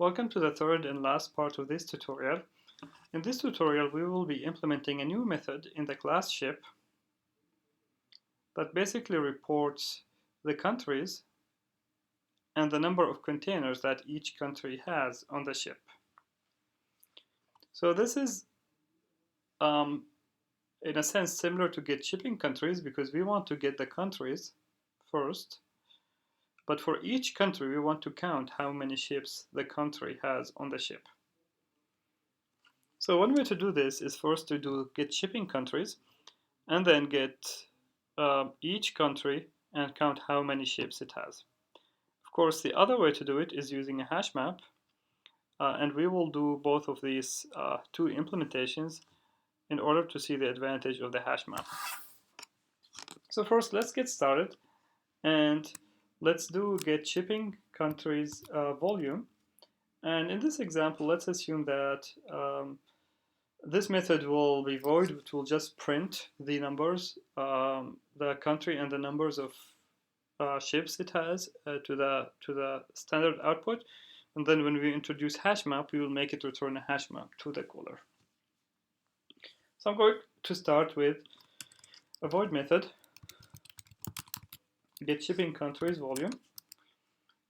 Welcome to the third and last part of this tutorial. In this tutorial, we will be implementing a new method in the class ship that basically reports the countries and the number of containers that each country has on the ship. So this is, in a sense, similar to get shipping countries because we want to get the countries first. But for each country, we want to count how many ships the country has on the ship. So one way to do this is first to do get shipping countries and then get each country and count how many ships it has. Of course, the other way to do it is using a hash map, and we will do both of these two implementations in order to see the advantage of the hash map. So first, let's get started, and let's do get shipping countries volume. And in this example, let's assume that this method will be void. It will just print the numbers, the country and the numbers of ships it has to the standard output. And then when we introduce hash map, we will make it return a hash map to the caller. So I'm going to start with a void method, get shipping countries volume.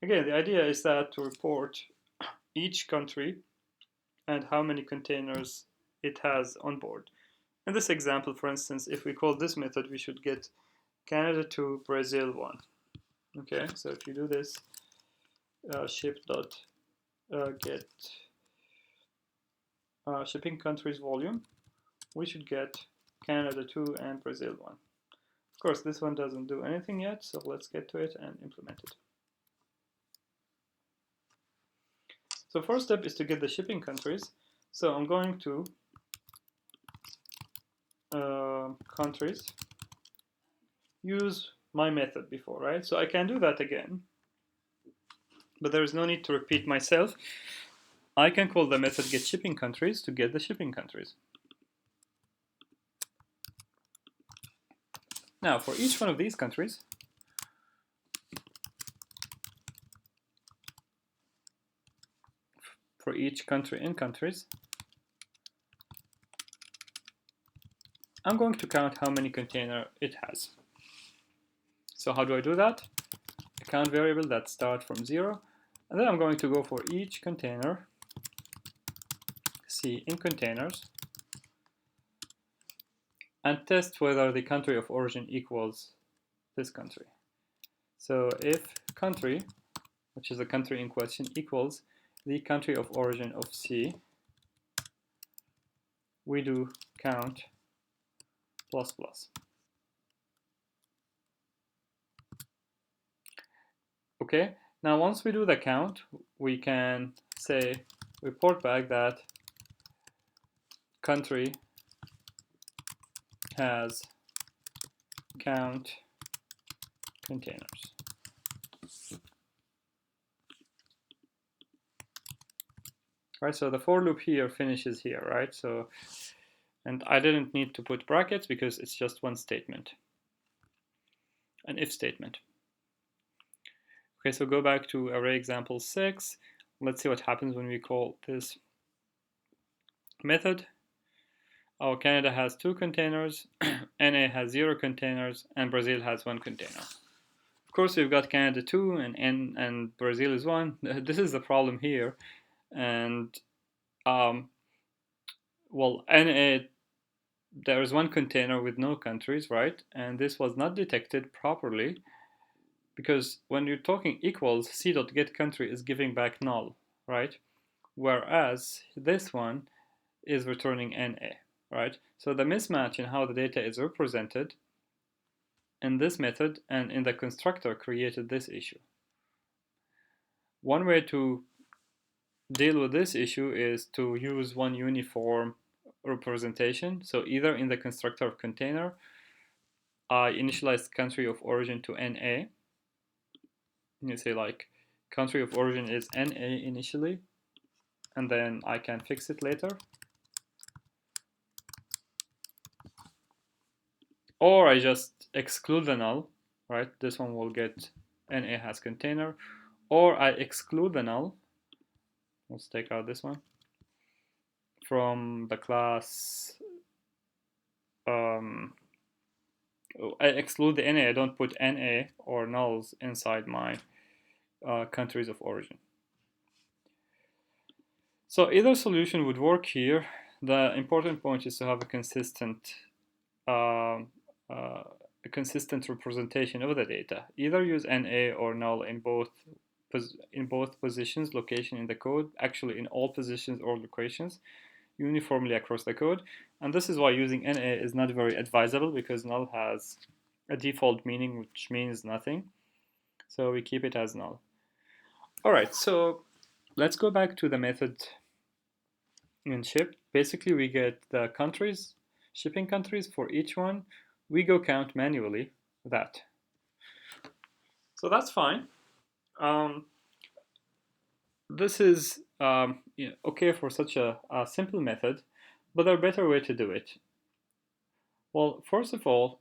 Again, the idea is that to report each country and how many containers it has on board. In this example, for instance, if we call this method, we should get Canada 2, Brazil 1. Okay, so if you do this, ship.get shipping countries volume, we should get Canada 2 and Brazil 1. Of course, this one doesn't do anything yet, so let's get to it and implement it. So first step is to get the shipping countries. So I'm going to countries, use my method before, right? So I can do that again, but there is no need to repeat myself. I can call the method get shipping countries to get the shipping countries. Now, for each one of these countries, for each country in countries, I'm going to count how many containers it has. So how do I do that? A count variable that starts from 0, and then I'm going to go for each container, C in containers, and test whether the country of origin equals this country. So if country, which is the country in question, equals the country of origin of C, we do count plus plus. Okay, now once we do the count, we can say, report back that country has count containers. Right, so the for loop here finishes here, right? So, and I didn't need to put brackets because it's just one statement, an if statement. Okay, so go back to array example 6. Let's see what happens when we call this method. Oh, Canada has 2 containers, NA has 0 containers, and Brazil has 1 container. Of course, we've got Canada 2 and Brazil is 1. This is the problem here. And, well, NA, there is 1 container with no countries, right? And this was not detected properly because when you're talking equals, c.getCountry is giving back null, right? Whereas this one is returning NA, right? So the mismatch in how the data is represented in this method and in the constructor created this issue. One way to deal with this issue is to use one uniform representation. So either in the constructor of container, I initialize country of origin to NA. You say like country of origin is NA initially, and then I can fix it later. Or I just exclude the null, right? This one will get NA has container. Or I exclude the null, let's take out this one, from the class, I exclude the NA, I don't put NA or nulls inside my countries of origin. So either solution would work here. The important point is to have a consistent representation of the data. Either use NA or null in both positions, location in the code, actually in all positions or locations, uniformly across the code. And this is why using NA is not very advisable, because null has a default meaning which means nothing. So we keep it as null. All right, so let's go back to the method in ship. Basically, we get the countries, shipping countries for each one. We go count manually that. So that's fine. This is okay for such a simple method, but there are better way to do it. Well, first of all,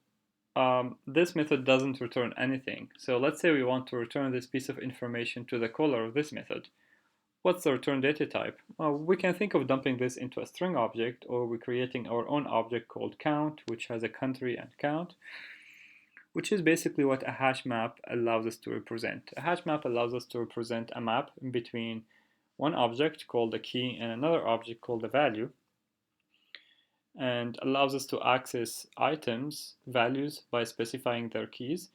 this method doesn't return anything. So let's say we want to return this piece of information to the caller of this method. What's the return data type? Well, we can think of dumping this into a string object, or we're creating our own object called count, which has a country and count, which is basically what a hash map allows us to represent. A hash map allows us to represent a map in between one object called the key and another object called the value, and allows us to access items, values, by specifying their keys,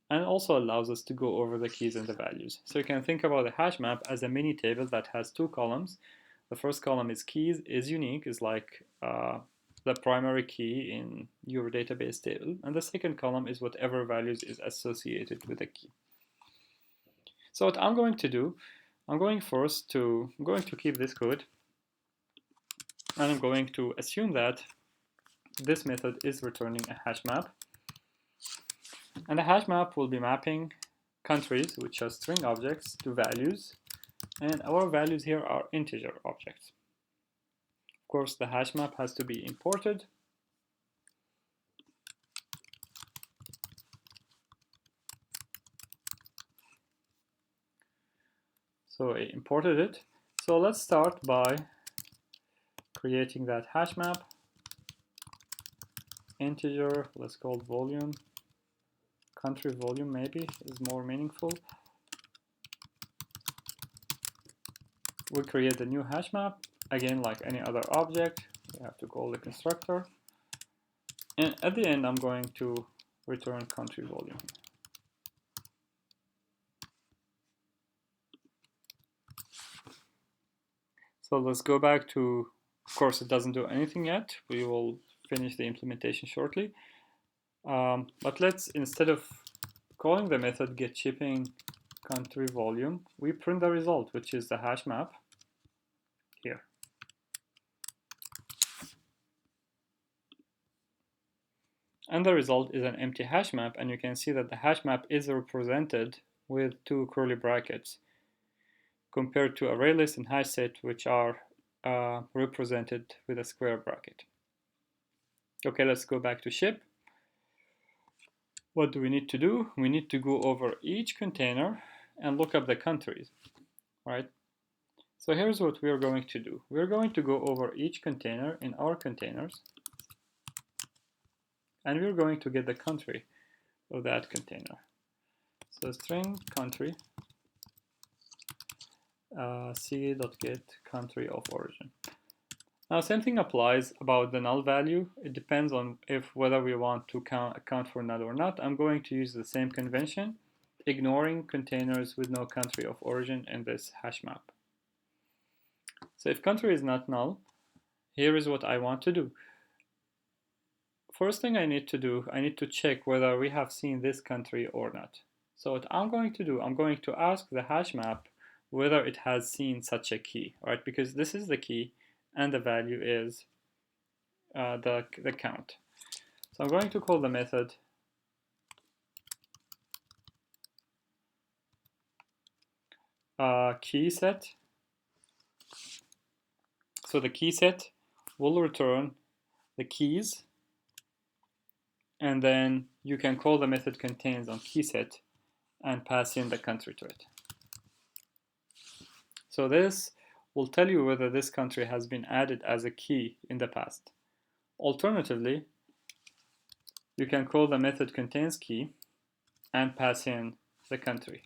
and also allows us to go over the keys and the values. So you can think about a hash map as a mini table that has two columns. The first column is keys, is unique, is like the primary key in your database table, and the second column is whatever values is associated with the key. So what I'm going to do, I'm going to keep this code, and I'm going to assume that this method is returning a hash map. And the hash map will be mapping countries, which are string objects, to values, and our values here are integer objects. Of course, the hash map has to be imported. So I imported it. So let's start by creating that hash map. Integer, let's call it volume. Country volume maybe is more meaningful. We create the new hash map. Again, like any other object, we have to call the constructor. And at the end, I'm going to return country volume. So let's go back to, of course, it doesn't do anything yet. We will finish the implementation shortly. But let's, instead of calling the method getShipping country volume, we print the result, which is the hash map here. And the result is an empty hash map, and you can see that the hash map is represented with two curly brackets compared to ArrayList and HashSet, which are represented with a square bracket. Okay, let's go back to ship. What do we need to do? We need to go over each container and look up the countries, right? So here's what we're going to do. We're going to go over each container in our containers, and we're going to get the country of that container. So string country c.get country of origin. Now, same thing applies about the null value. It depends on whether we want to account for null or not. I'm going to use the same convention, ignoring containers with no country of origin in this hash map. So if country is not null, here is what I want to do. First thing I need to do, I need to check whether we have seen this country or not. So what I'm going to do, I'm going to ask the hash map whether it has seen such a key, right? Because this is the key, and the value is the count. So I'm going to call the method key set. So the key set will return the keys, and then you can call the method contains on key set and pass in the country to it. So this will tell you whether this country has been added as a key in the past. Alternatively, you can call the method contains key and pass in the country.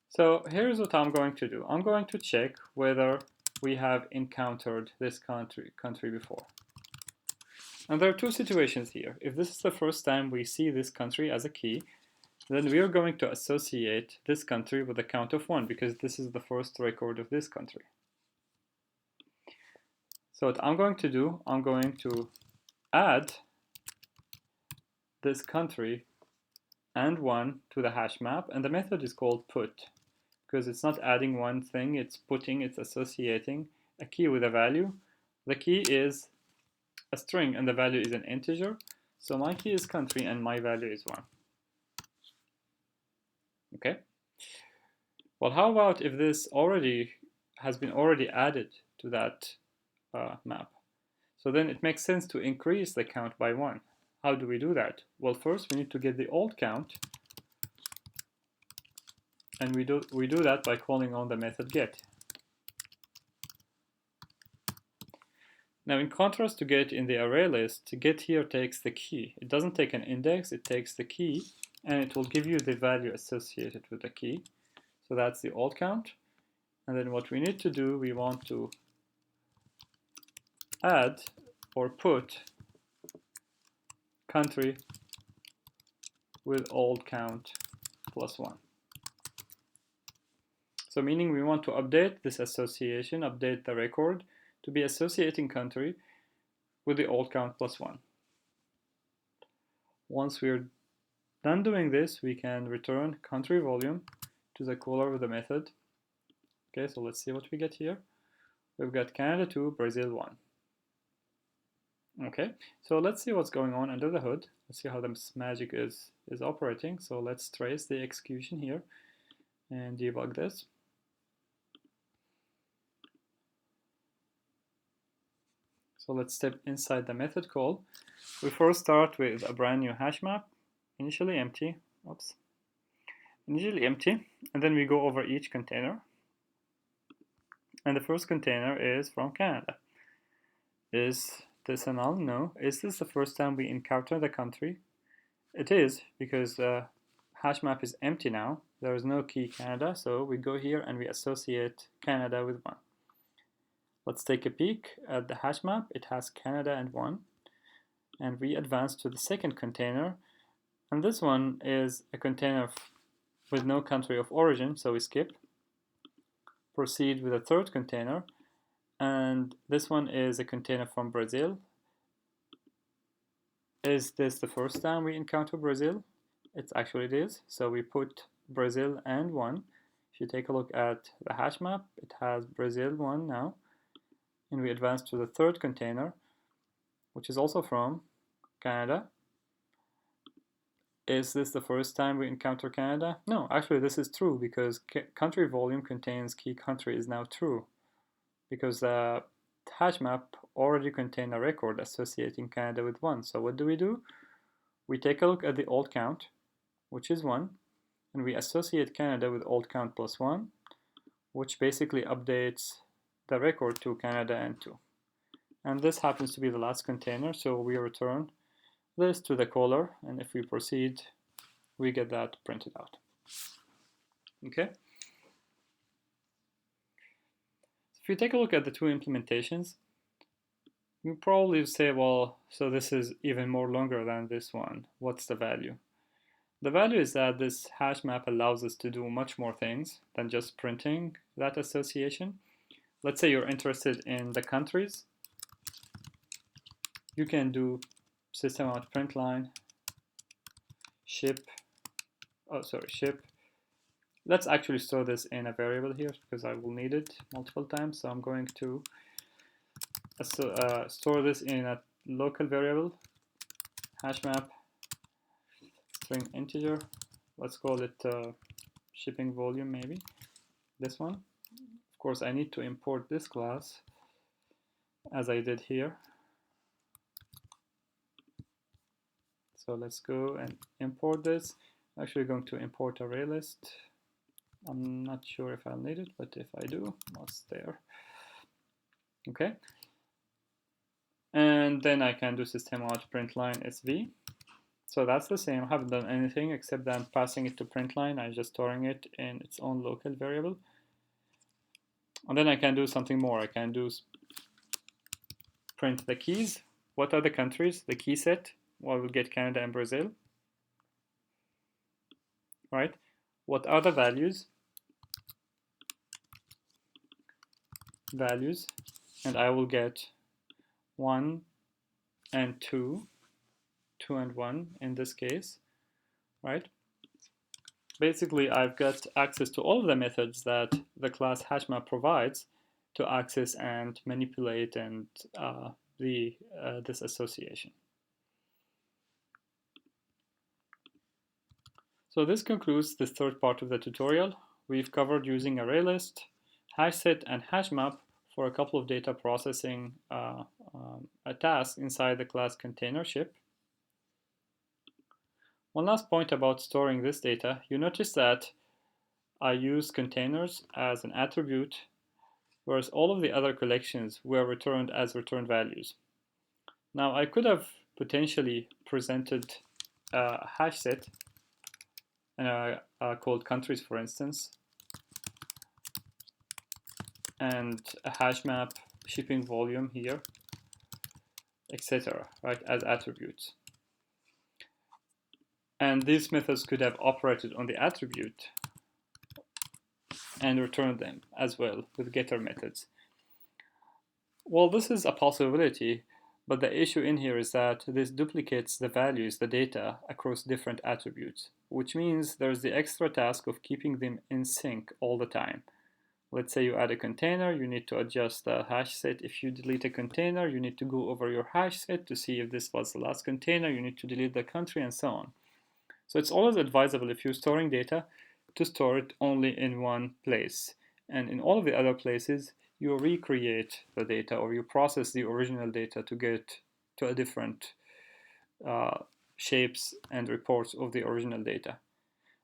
So here's what I'm going to do. I'm going to check whether we have encountered this country before. And there are two situations here. If this is the first time we see this country as a key, then we are going to associate this country with a count of 1 because this is the first record of this country. So what I'm going to do, I'm going to add this country and 1 to the hash map, and the method is called put because it's not adding one thing, it's putting, it's associating a key with a value. The key is a string and the value is an integer, so my key is country and my value is 1. Okay. Well, how about if this has been already added to that map? So then it makes sense to increase the count by 1. How do we do that? Well, first we need to get the old count, and we do that by calling on the method get. Now, in contrast to get in the array list, get here takes the key. It doesn't take an index, it takes the key, and it will give you the value associated with the key. So that's the old count. And then what we need to do, we want to add or put country with old count plus 1. So meaning we want to update this association, update the record to be associating country with the old count plus 1. Once we're done doing this, we can return country volume to the caller of the method. Okay, so let's see what we get here. We've got Canada 2, Brazil 1. Okay, so let's see what's going on under the hood. Let's see how this magic is operating. So let's trace the execution here and debug this. So let's step inside the method call. We first start with a brand new hash map, initially empty. Oops. Initially empty, and then we go over each container. And the first container is from Canada. Is this a null? No. Is this the first time we encounter the country? It is, because the hash map is empty now. There is no key Canada, so we go here and we associate Canada with 1. Let's take a peek at the hash map. It has Canada and 1. And we advance to the second container. And this one is a container with no country of origin, so we skip. Proceed with a third container. And this one is a container from Brazil. Is this the first time we encounter Brazil? It is. So we put Brazil and 1. If you take a look at the hash map, it has Brazil 1 now. And we advance to the third container, which is also from Canada. Is this the first time we encounter Canada? No, actually this is true because country volume contains key country is now true because the hash map already contained a record associating Canada with 1. So what do? We take a look at the old count, which is 1, and we associate Canada with old count plus 1, which basically updates the record to Canada and 2. And this happens to be the last container, so we return this to the caller, and if we proceed, we get that printed out. Okay? If you take a look at the two implementations, you probably say, well, so this is even more longer than this one. What's the value? The value is that this hash map allows us to do much more things than just printing that association. Let's say you're interested in the countries. You can do system.println ship. Let's actually store this in a variable here because I will need it multiple times. So I'm going to store this in a local variable, hash map, string integer. Let's call it shipping volume, maybe this one. Of course, I need to import this class as I did here. So let's go and import this. I'm actually going to import ArrayList. I'm not sure if I'll need it, but if I do, what's there? Okay. And then I can do system out println sv. So that's the same. I haven't done anything except that I'm passing it to println. I'm just storing it in its own local variable. And then I can do something more. I can do print the keys. What are the countries? The key set. Well, we'll get Canada and Brazil. Right? What are the values? Values. And I will get 1 and 2. 2 and 1 in this case. Right? Basically, I've got access to all of the methods that the class HashMap provides to access and manipulate and this association. So this concludes this third part of the tutorial. We've covered using ArrayList, HashSet, and HashMap for a couple of data processing tasks inside the class container ship. One last point about storing this data, you notice that I use containers as an attribute, whereas all of the other collections were returned as return values. Now I could have potentially presented a hash set called countries, for instance, and a hash map shipping volume here, etc., right, as attributes. And these methods could have operated on the attribute and returned them as well with getter methods. Well, this is a possibility, but the issue in here is that this duplicates the values, the data, across different attributes, which means there's the extra task of keeping them in sync all the time. Let's say you add a container, you need to adjust the hash set. If you delete a container, you need to go over your hash set to see if this was the last container, you need to delete the country, and so on. So it's always advisable if you're storing data to store it only in one place. And in all of the other places, you recreate the data or you process the original data to get to a different shapes and reports of the original data.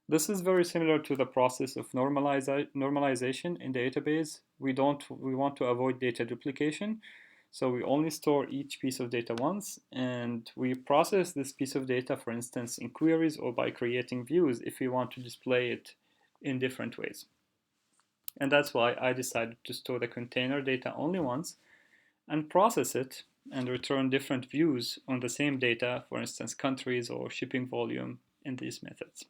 This is very similar to the process of normalization in database. We want to avoid data duplication, so we only store each piece of data once, and we process this piece of data, for instance, in queries or by creating views if we want to display it in different ways. And that's why I decided to store the container data only once and process it and return different views on the same data, for instance, countries or shipping volume in these methods.